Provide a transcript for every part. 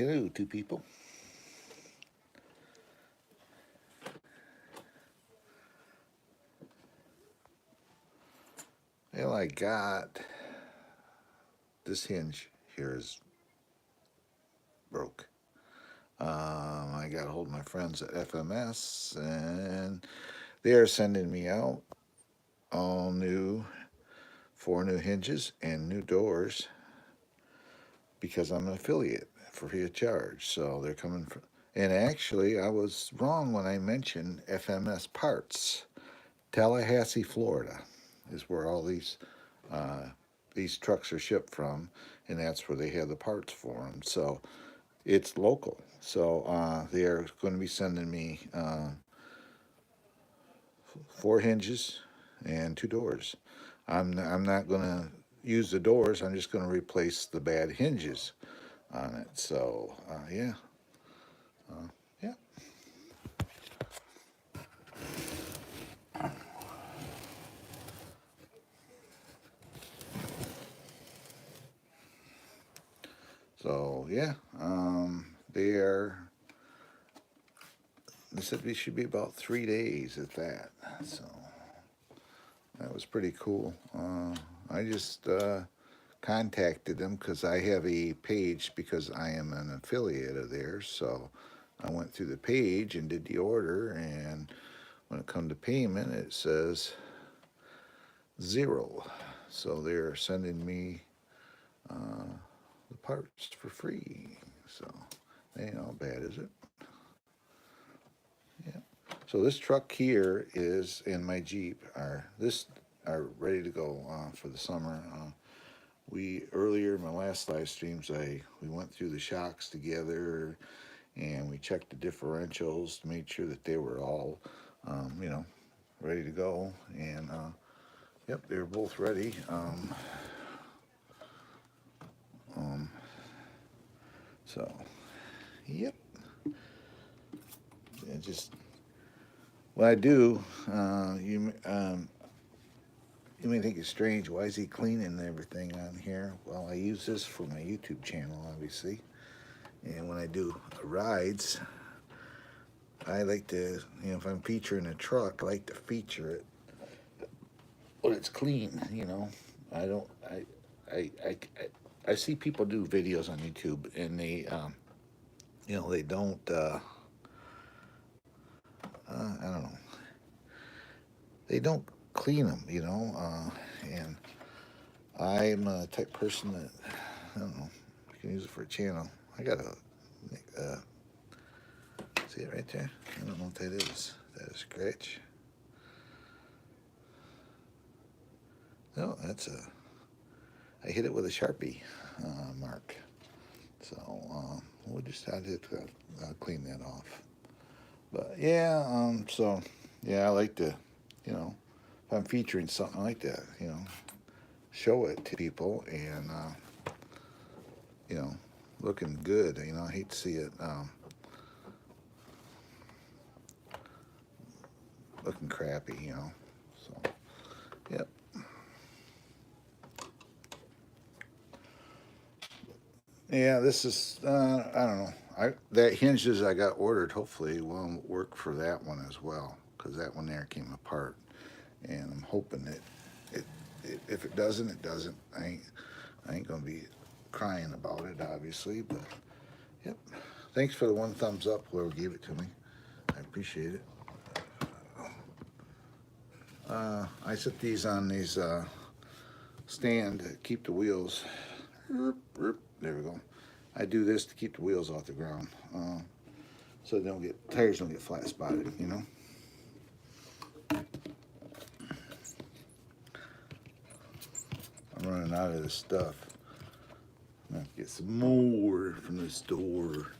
Hello, two people. Well, I got this hinge here is broke. I got a hold of my friends at FMS, and they are sending me out all new, 4 new hinges and new doors because I'm an affiliate for free of charge. So they're coming from. And actually, I was wrong when I mentioned FMS Parts. Tallahassee, Florida, is where all these trucks are shipped from, and that's where they have the parts for them. So it's local. So they are going to be sending me 4 hinges and 2 doors. I'm not going to use the doors. I'm just going to replace the bad hinges on it. So yeah, yeah. So yeah, they are. They said we should be about 3 days at that. So that was pretty cool. I just contacted them because I have a page because I am an affiliate of theirs. So I went through the page and did the order, and when it comes to payment, it says 0. So they're sending me the parts for free. So ain't all bad, is it? Yeah. So this truck here is in my Jeep. Are ready to go for the summer. We earlier in my last live streams, we went through the shocks together, and we checked the differentials to make sure that they were all, you know, ready to go. And yep, they were both ready. So yep, and just what I do. You may think it's strange. Why is he cleaning everything on here? Well, I use this for my YouTube channel, obviously. And when I do rides, I like to, if I'm featuring a truck, I like to feature it when it's clean. I don't, I see people do videos on YouTube, and they don't, I don't know, they don't clean them, and I'm a type person that, I don't know, I can use it for a channel. I got a, see it right there? I don't know what that is. That is scratch. No, I hit it with a Sharpie mark. So we'll just have to clean that off. But yeah, yeah, I like to, if I'm featuring something like that, show it to people and, you know, looking good. I hate to see it looking crappy. So, yep. Yeah, this is, I don't know. That hinges I got ordered hopefully will work for that one as well, because that one there came apart, and I'm hoping it if it doesn't, it doesn't. I ain't gonna be crying about it, obviously, but yep. Thanks for the one thumbs up, whoever gave it to me. I appreciate it. I set these on these stand to keep the wheels. There we go. I do this to keep the wheels off the ground, so tires don't get flat spotted. I'm running out of this stuff. I'm gonna have to get some more from the store.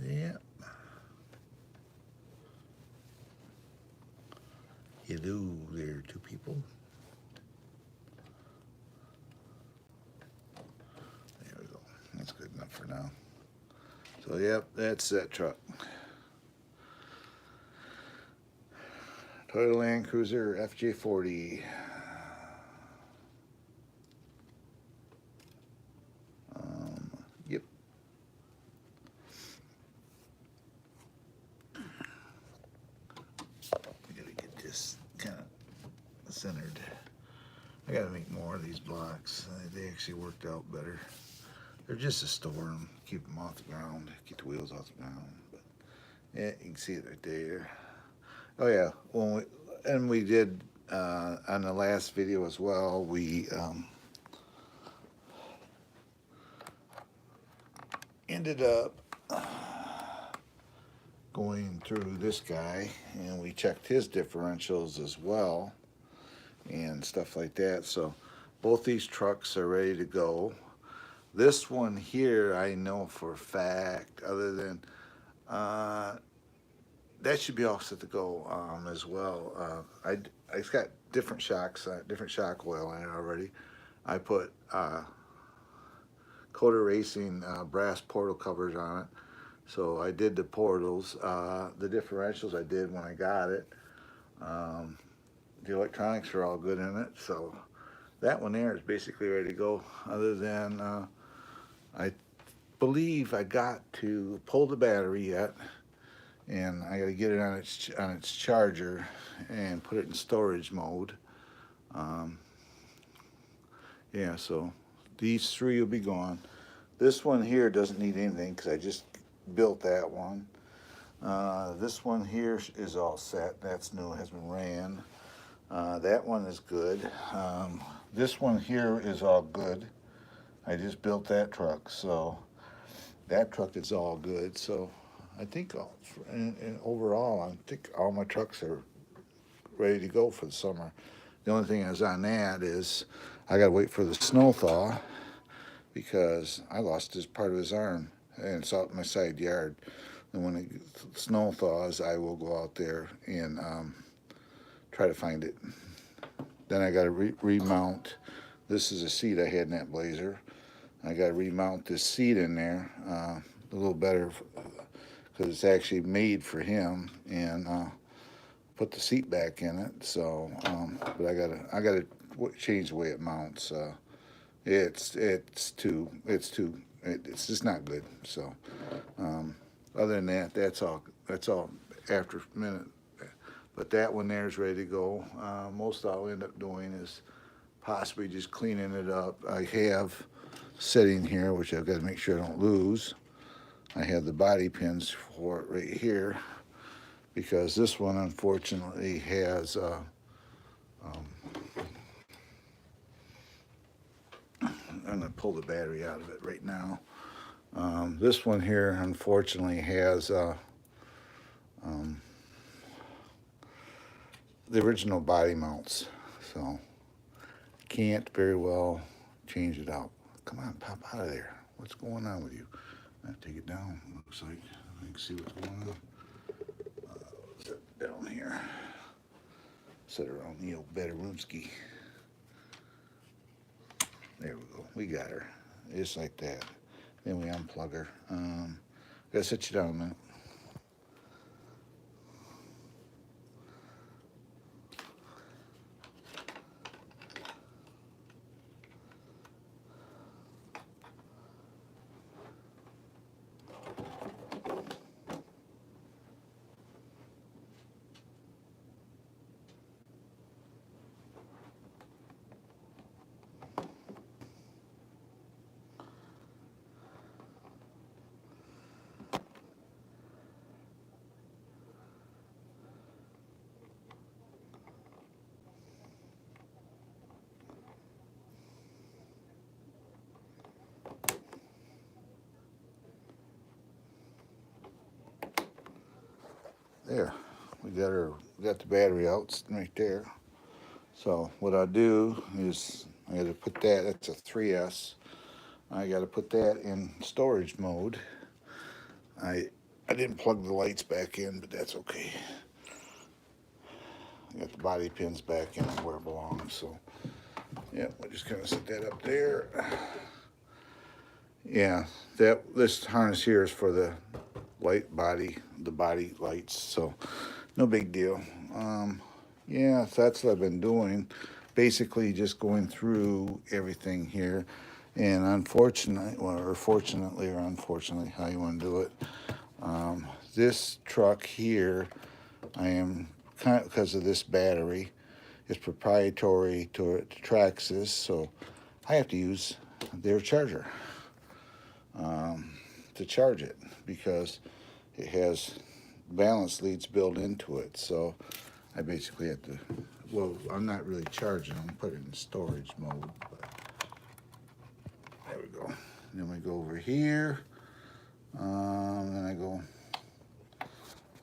Yeah. Hello there, two people. So yep, that's that truck. Toyota Land Cruiser FJ40. Yep. I gotta get this kind of centered. I gotta make more of these blocks. They actually worked out better. They're just a storm. Keep them off the ground. Get the wheels off the ground. But yeah, you can see it right there. Oh yeah. We did on the last video as well. We ended up going through this guy, and we checked his differentials as well and stuff like that. So both these trucks are ready to go. This one here, I know for a fact, other than that should be all set to go as well. It's got different shocks, different shock oil in it already. I put Coda Racing brass portal covers on it. So I did the portals. The differentials I did when I got it. The electronics are all good in it. So that one there is basically ready to go. Other than I believe I got to pull the battery yet, and I got to get it on its charger and put it in storage mode. Yeah, so these three will be gone. This one here doesn't need anything because I just built that one. This one here is all set. That's new, has been ran. That one is good. This one here is all good. I just built that truck, so that truck is all good. So I think overall, I think all my trucks are ready to go for the summer. The only thing is on that is I got to wait for the snow thaw because I lost this part of his arm, and it's out in my side yard. And when the snow thaws, I will go out there and try to find it. Then I got to remount. This is a seat I had in that Blazer. I got to remount this seat in there a little better because it's actually made for him, and put the seat back in it. So, but I gotta change the way it mounts. It's just not good. So, other than that, that's all after a minute. But that one there is ready to go. Most I'll end up doing is possibly just cleaning it up. I have sitting here, which I've got to make sure I don't lose. I have the body pins for it right here because this one unfortunately has I'm going to pull the battery out of it right now. This one here unfortunately has the original body mounts, so can't very well change it out. Come on, pop out of there. What's going on with you? I have to take it down. Looks like I can see what's going on. Set it down here. Set it around the old Bedroomski. There we go. We got her. Just like that. Then we unplug her. Gotta sit you down a minute. There, we got the battery out right there. So what I do is I got to put that's a 3S. I got to put that in storage mode. I didn't plug the lights back in, but that's okay. I got the body pins back in where it belongs. So yeah, we're just gonna set that up there. Yeah, this harness here is for the the body lights. So no big deal. Um, yeah, so that's what I've been doing. Basically, just going through everything here. And unfortunately, or fortunately, or unfortunately, how you want to do it. This truck here, I am kind of, because of this battery, it's proprietary to Traxxas, so I have to use their charger to charge it because it has balance leads built into it. So I basically have to, well, I'm not really charging, I'm putting it in storage mode. But there we go. Then we go over here. Then I go,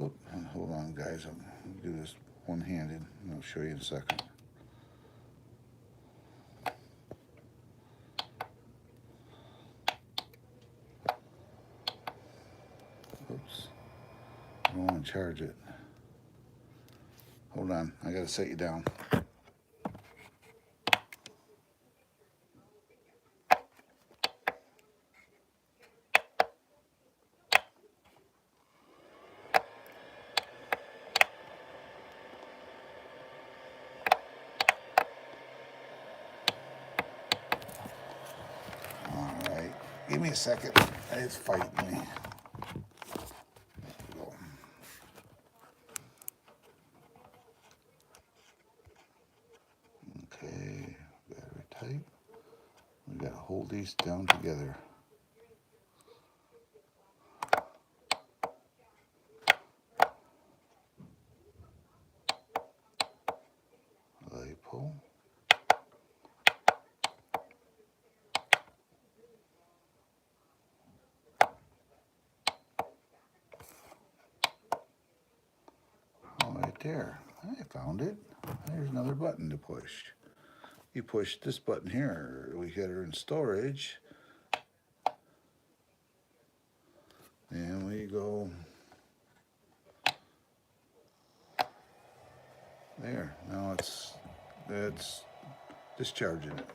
oh, hold on, guys. I'll do this one-handed. I'll show you in a second. Oops. I don't want to charge it. Hold on. I got to set you down. All right. Give me a second. It's fighting me. Okay. Battery type. We got to hold these down together. LiPo. Oh, right there. I found it. There's another button to push. You push this button here. We hit her in storage. And we go there. Now it's discharging it.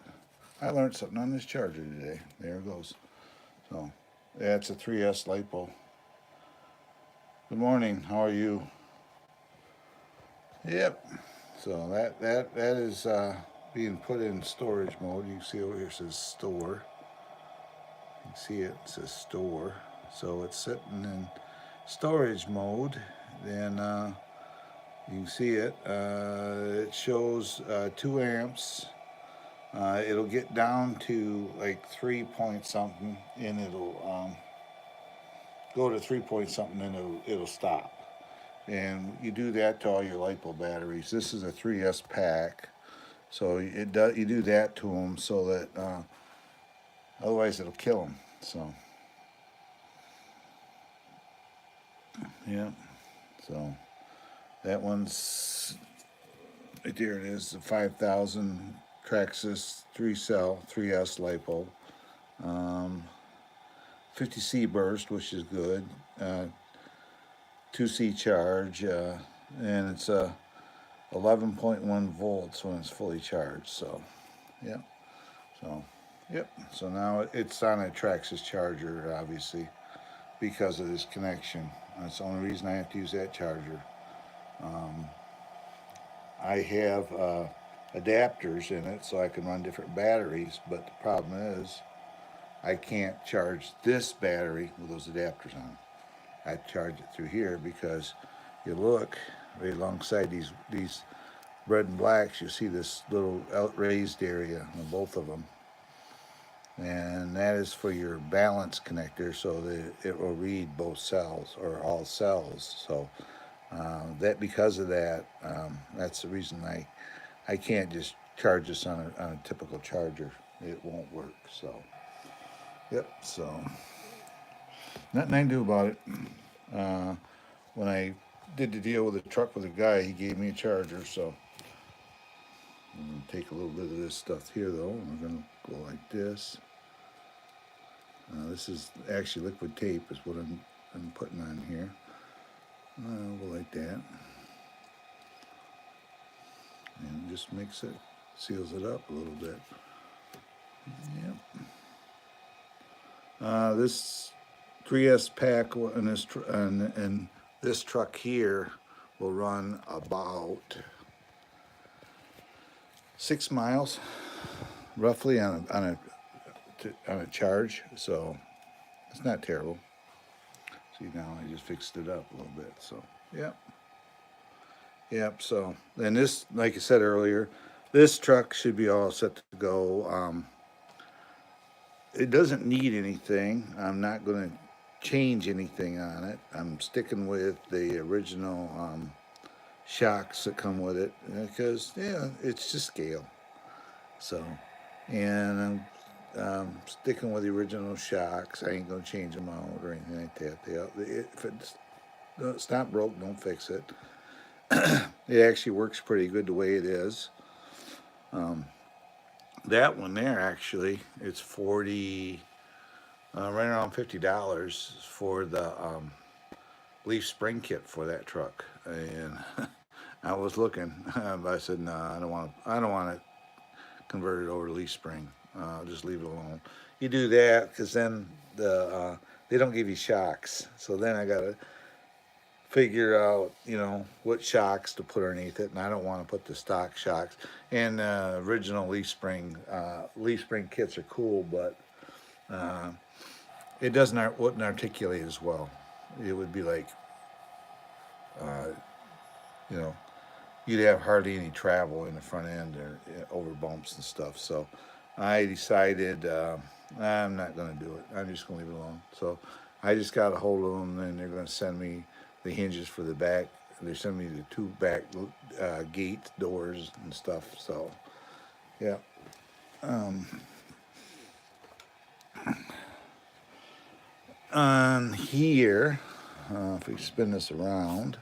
I learned something on this charger today. There it goes. So that's a 3S LiPo. Good morning. How are you? Yep. So that is being put in storage mode. You can see over here it says store. You can see it says store. So it's sitting in storage mode. Then you can see it. It shows 2 amps. It'll get down to like 3 point something, and it'll go to 3 point something, and it'll stop. And you do that to all your LiPo batteries. This is a 3S pack, so you do that to them so that otherwise it'll kill them. So yeah, so that one's right there. It is the 5000 Traxxas 3-cell 3S LiPo. 50C burst, which is good. 2C charge, and it's 11.1 volts when it's fully charged. So, yeah. So, yep. So now it's on a Traxxas charger, obviously, because of this connection. That's the only reason I have to use that charger. I have adapters in it so I can run different batteries, but the problem is I can't charge this battery with those adapters on. I charge it through here because you look right alongside these red and blacks, you see this little raised area on both of them, and that is for your balance connector, so that it will read both cells or all cells. So that because of that, that's the reason I can't just charge this on a typical charger. It won't work. So yep. So nothing I can do about it. Uh, when I did the deal with the truck with the guy, he gave me a charger. So I'm gonna take a little bit of this stuff here, though. We're gonna go like this. This is actually liquid tape, is what I'm putting on here. Go like that, and just makes it, seals it up a little bit. Yep. This 3S pack and and this truck here will run about 6 miles roughly on a charge, so it's not terrible. See, now I just fixed it up a little bit, so yep. So then this, like I said earlier, this truck should be all set to go. It doesn't need anything. I'm not going to change anything on it. I'm sticking with the original shocks that come with it because it's just scale. So, and I'm sticking with the original shocks. I ain't gonna change them out or anything like that. If it's not broke, don't fix it. It actually works pretty good the way it is. That one there actually, it's 40, right around $50 for the leaf spring kit for that truck. And I was looking, but I said no, I don't want to convert it over to leaf spring. Just leave it alone. You do that because then they don't give you shocks. So then I gotta figure out, what shocks to put underneath it, and I don't want to put the stock shocks. And original leaf spring kits are cool, but it wouldn't articulate as well. It would be like, you know, you'd have hardly any travel in the front end or over bumps and stuff. So I decided I'm not going to do it. I'm just going to leave it alone. So I just got a hold of them, and they're going to send me the hinges for the back. They send me the two back gate doors and stuff. So yeah. On here, if we spin this around,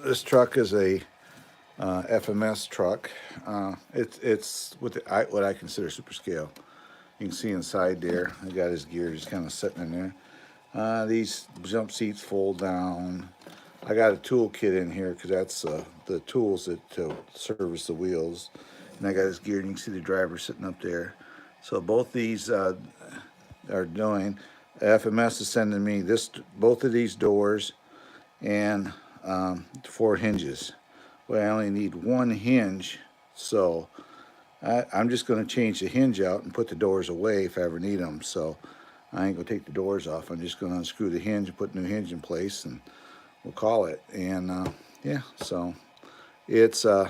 this truck is a FMS truck. It's what I consider super scale. You can see inside there, I got his gear just kind of sitting in there. These jump seats fold down. I got a tool kit in here because that's the tools that to service the wheels. And I got his gear, and you can see the driver sitting up there. So both these are doing. FMS is sending me both of these doors and 4 hinges. Well, I only need 1 hinge, so I'm just going to change the hinge out and put the doors away if I ever need them. So I ain't going to take the doors off. I'm just going to unscrew the hinge and put a new hinge in place, and we'll call it. And yeah, so it's yeah,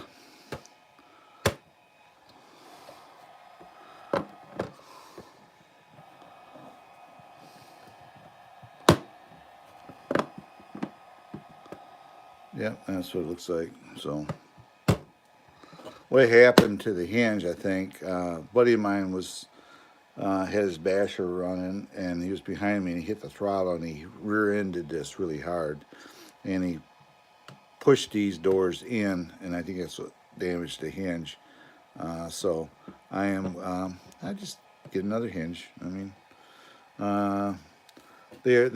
that's what it looks like. So what happened to the hinge, I think, a buddy of mine had his basher running, and he was behind me, and he hit the throttle, and he rear-ended this really hard, and he pushed these doors in, and I think that's what damaged the hinge. So I just get another hinge. I mean, they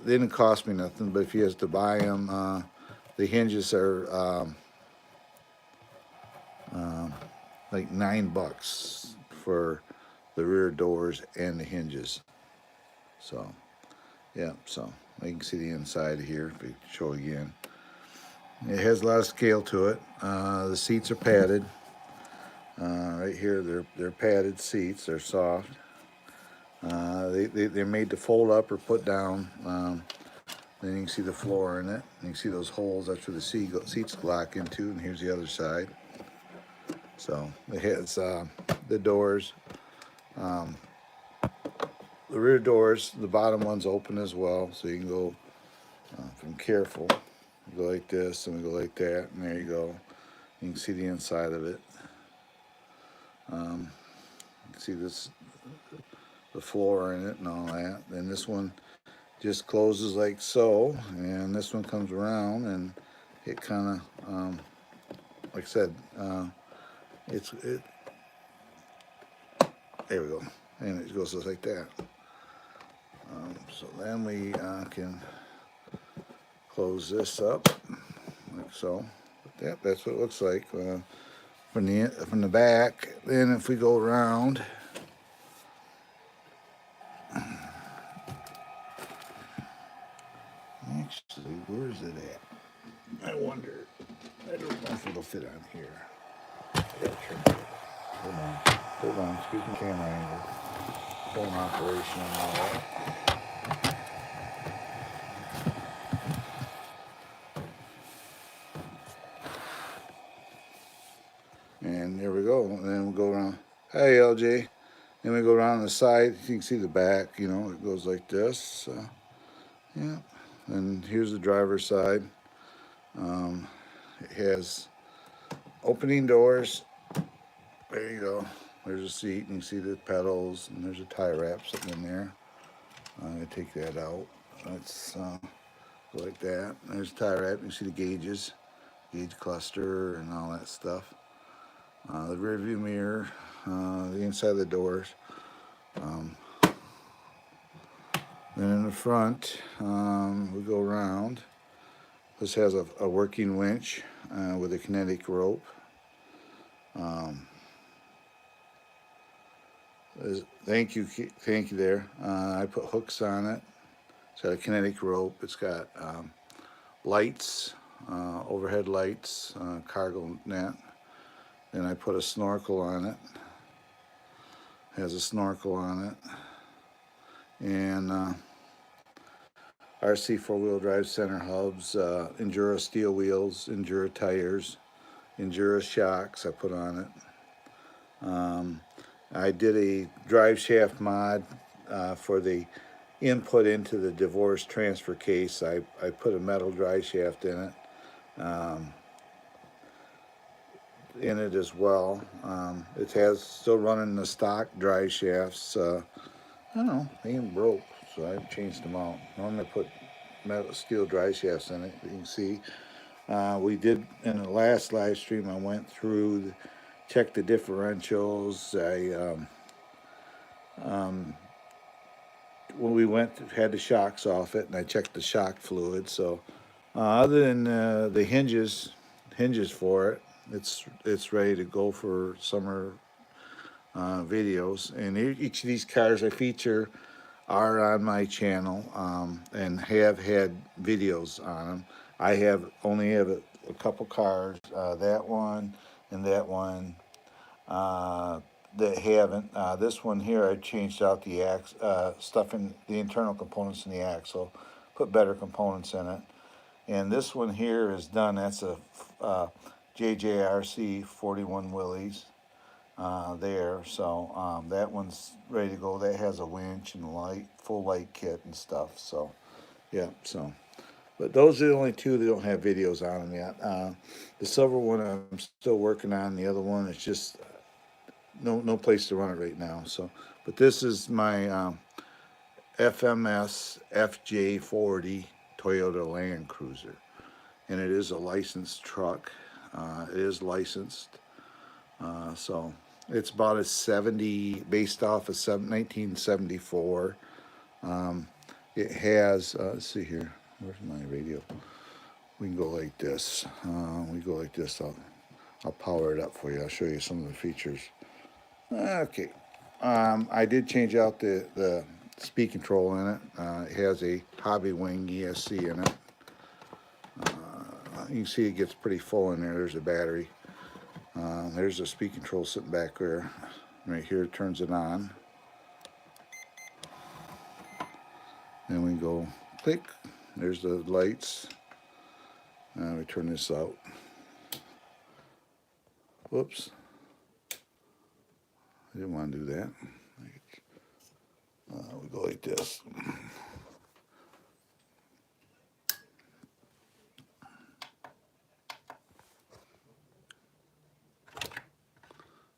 didn't cost me nothing, but if he has to buy them, the hinges are like $9 for the rear doors and the hinges. So yeah, so you can see the inside here if we show again. It has a lot of scale to it. The seats are padded. Right here, they're padded seats. They're soft. They're made to fold up or put down. Then you can see the floor in it. You can see those holes. That's where the seats lock into. And here's the other side. So it has the doors. The rear doors, the bottom one's open as well, so you can go, if I'm careful, go like this, and we go like that, and there you go. You can see the inside of it. You can see the floor in it and all that. Then this one just closes like so, and this one comes around, and it kind of, like I said, there we go, and it goes just like that. So then we can close this up like so. But that's what it looks like from the back. Then if we go around, Where is it at? I wonder. I don't know if it'll fit on here. I gotta turn it. Hold on. Hold on. Excuse me, camera angle. Phone operation and all that. And there we go. And then we'll go around. Hey, LJ. Then we go around the side. You can see the back. You know, it goes like this. Yeah. And here's the driver's side. It has opening doors. There you go. There's a seat, and you see the pedals, and there's a tie wrap sitting in there. I take that out. Let's go like that. There's a tie wrap. You see the gauges, gauge cluster, and all that stuff. The rear view mirror, the inside of the doors. Then in the front, we go around. This has a working winch with a kinetic rope. Thank you there. I put hooks on it. It's got a kinetic rope. It's got lights, overhead lights, cargo net. Then I put a snorkel on it. Has a snorkel on it. And RC four-wheel drive center hubs, Enduro steel wheels, Enduro tires, Enduro shocks I put on it. I did a drive shaft mod for the input into the divorce transfer case. I put a metal drive shaft in it as well. It has still running the stock drive shafts. I don't know, they ain't broke, so I changed them out. Normally I put metal steel drive shafts in it. You can see we did in the last live stream. I went through, checked the differentials. When we went, had the shocks off it, and I checked the shock fluid. So other than the hinges for it, it's ready to go for summer videos. And each of these cars I feature are on my channel and have had videos on them. I only have a couple cars, that one and that one, that haven't. This one here, I changed out the stuff in the internal components in the axle, put better components in it. And this one here is done. That's a JJRC 41 Willys there. So that one's ready to go. That has a winch and full light kit and stuff. So yeah. So, but those are the only two that don't have videos on them yet. The silver one I'm still working on. The other one is just no place to run it right now. So, but this is my FMS FJ40 Toyota Land Cruiser, and it is a licensed truck. It is licensed, so it's about a 70, based off of 1974. It has, let's see here, where's my radio? We can go like this. We go like this. I'll power it up for you. I'll show you some of the features. Okay. I did change out the speed control in it. It has a Hobbywing ESC in it. You can see it gets pretty full in there. There's a battery. There's the speed control sitting back there. Right here, it turns it on. Then we go click. There's the lights. We turn this out. Whoops. I didn't want to do that. We go like this.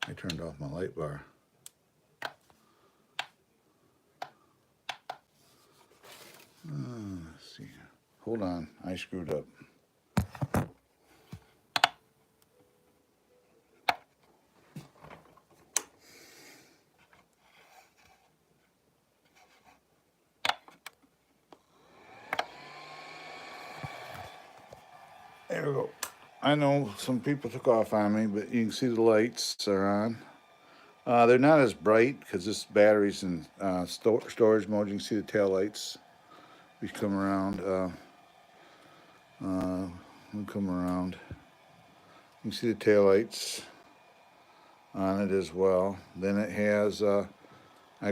I turned off my light bar. Let's see. Hold on, I screwed up. There we go. I know some people took off on me, but you can see the lights are on. They're not as bright because this battery's in storage mode. You can see the tail lights. We come around. We'll come around. You can see the taillights on it as well. Then it has, I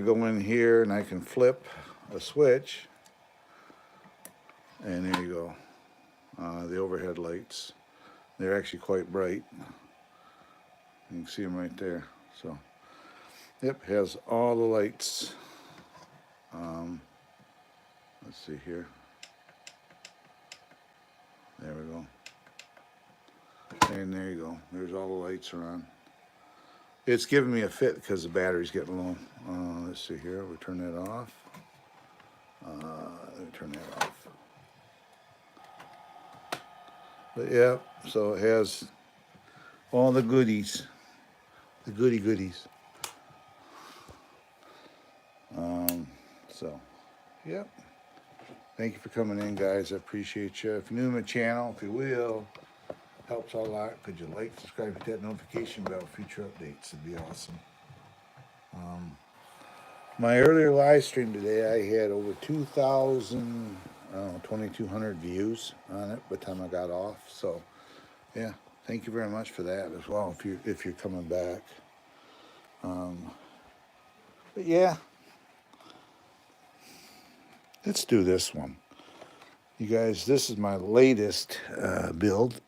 go in here and I can flip a switch, and there you go. The overhead lights. They're actually quite bright. You can see them right there. So, yep, has all the lights. Let's see here. There we go. And there you go. There's all the lights are on. It's giving me a fit because the battery's getting low. Let's see here. We'll turn that off. Let me turn that off. But yeah, so it has all the goodies. The goodies. So, yep. Thank you for coming in, guys. I appreciate you. If you're new to my channel, if you will, helps a lot. Could you like, subscribe, hit that notification bell for future updates? It'd be awesome. My earlier live stream today, I had over 2,200 views on it by the time I got off. So, yeah, thank you very much for that as well. If you're coming back, but yeah, let's do this one, you guys. This is my latest build.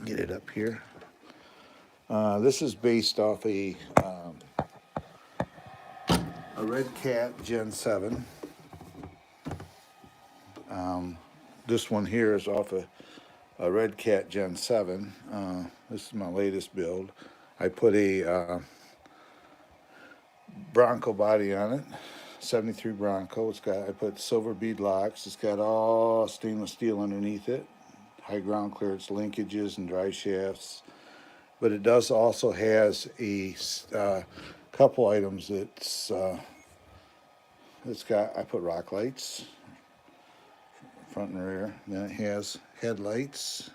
Get it up here. This is based off a Red Cat Gen 7. This one here is off a Red Cat Gen 7. This is my latest build. I put a Bronco body on it, 73 Bronco. I put silver bead locks. It's got all stainless steel underneath it, high ground clearance linkages and dry shafts. But it does also has a couple items it's got. I put rock lights, front and rear. Then it has headlights,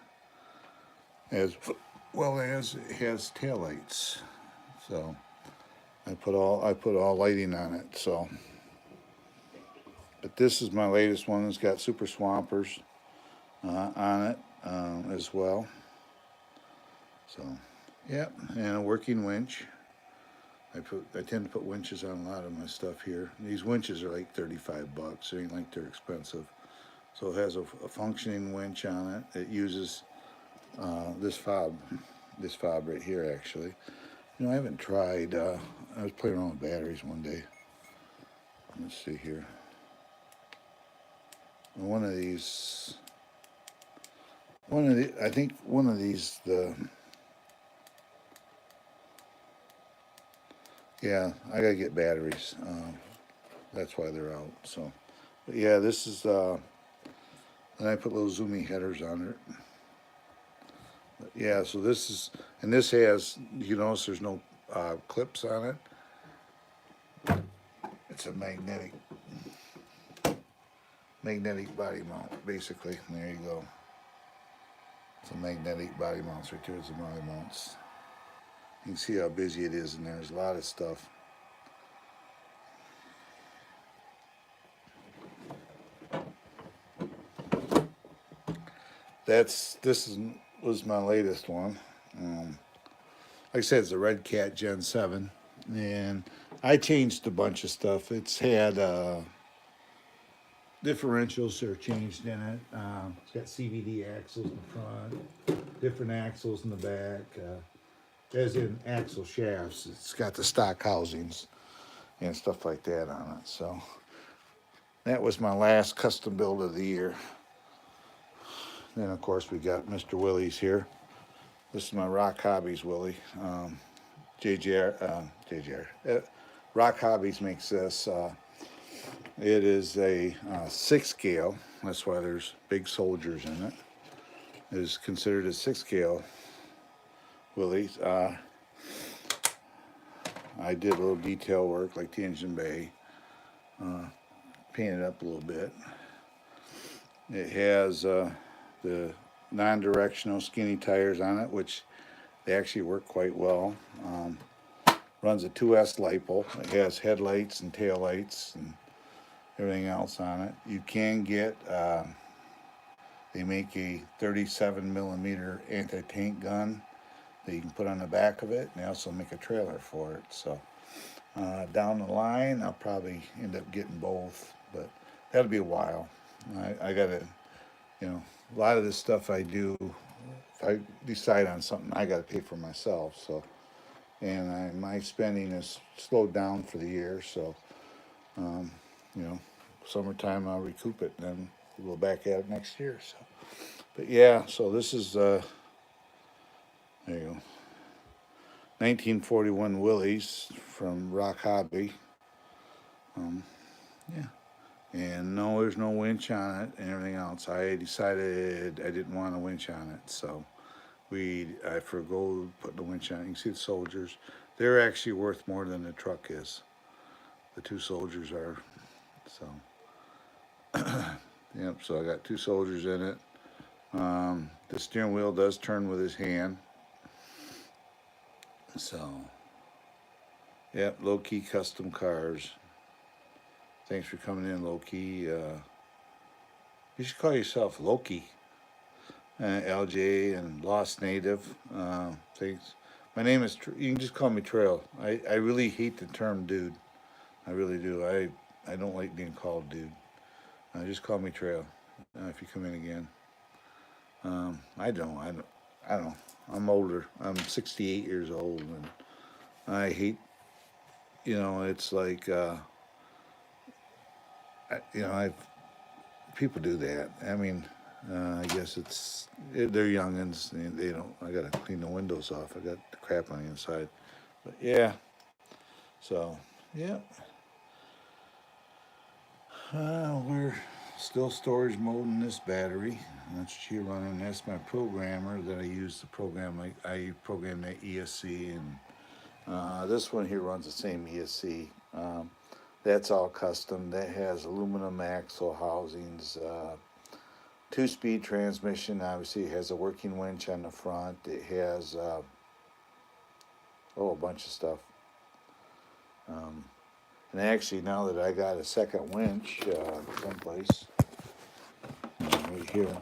as well as it has tail lights. So I put all lighting on it. So, but this is my latest one. It's got super swampers on it as well. So, yep, and a working winch. I tend to put winches on a lot of my stuff here. These winches are like $35. It ain't like they're expensive. So it has a functioning winch on it. It uses this fob right here, actually. You know, I haven't tried. I was playing around with batteries one day. Let's see here. I think one of these, yeah, I gotta get batteries. That's why they're out. So, but yeah, this is, and I put little zoomy headers on it. But yeah, so this is, and this has, you notice there's no clips on it. It's a magnetic body mount, basically. And there you go. It's a magnetic body mount right there. It's the body mounts. You can see how busy it is in there. There's a lot of stuff. Was my latest one. Like I said, it's a Red Cat Gen 7, and I changed a bunch of stuff. It's had differentials are changed in it. It's got CVD axles in the front, different axles in the back, as in axle shafts. It's got the stock housings and stuff like that on it. So that was my last custom build of the year. Then of course we got Mr. Willie's here. This is my Rock Hobbies Willie. JJR. Rock Hobbies makes this. It is a 6 scale. That's why there's big soldiers in it. It is considered a 6 scale Willie's. I did a little detail work like the engine bay. Painted up a little bit. It has the non-directional skinny tires on it, which they actually work quite well. Runs a 2S LiPo. It has headlights and tail lights and everything else on it. You can get They make a 37 millimeter anti-tank gun that you can put on the back of it, and they also make a trailer for it. So down the line, I'll probably end up getting both, but that'll be a while. I gotta, a lot of this stuff I do, if I decide on something, I gotta pay for myself. So, and my spending is slowed down for the year. So, um, you know, summertime I'll recoup it, and then we'll go back at it next year. So, but yeah, so this is there you go, 1941 Willys from Rock Hobby. Um, yeah. And no, there's no winch on it and everything else. I decided I didn't want a winch on it, so I forgo putting the winch on it. You can see the soldiers; they're actually worth more than the truck is. The two soldiers are. So, yep. So I got two soldiers in it. The steering wheel does turn with his hand. So, yep. Low Key Custom Cars. Thanks for coming in, Low Key. You should call yourself Loki. LJ and Lost Native. Thanks. My name is. You can just call me Trail. I really hate the term dude. I really do. I don't like being called dude. Just call me Trail if you come in again. I don't. I don't. I'm older. I'm 68 years old, and I hate. It's like. I people do that. I mean, I guess they're youngins. They don't. I gotta clean the windows off. I got the crap on the inside. But yeah. So yeah. We're still storage mode in this battery. That's what you're running. That's my programmer that I use to program. I program that ESC, and this one here runs the same ESC. That's all custom. That has aluminum axle housings. Two-speed transmission. Obviously, it has a working winch on the front. It has a bunch of stuff. And actually, now that I got a second winch someplace, right here.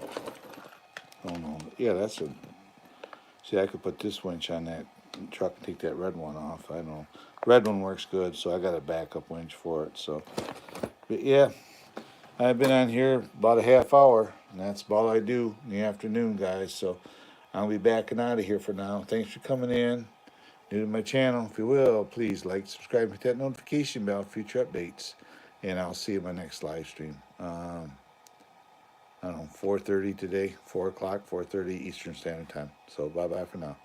Oh no, yeah, that's a. See, I could put this winch on that truck and take that red one off. I know, red one works good, so I got a backup winch for it. So, but yeah, I've been on here about a half hour, and that's about I do in the afternoon, guys. So I'll be backing out of here for now. Thanks for coming in. New to my channel, if you will, please like, subscribe, hit that notification bell for future updates, and I'll see you in my next live stream. I don't know, 4:30 today, 4 o'clock, 4:30 Eastern Standard Time. So bye-bye for now.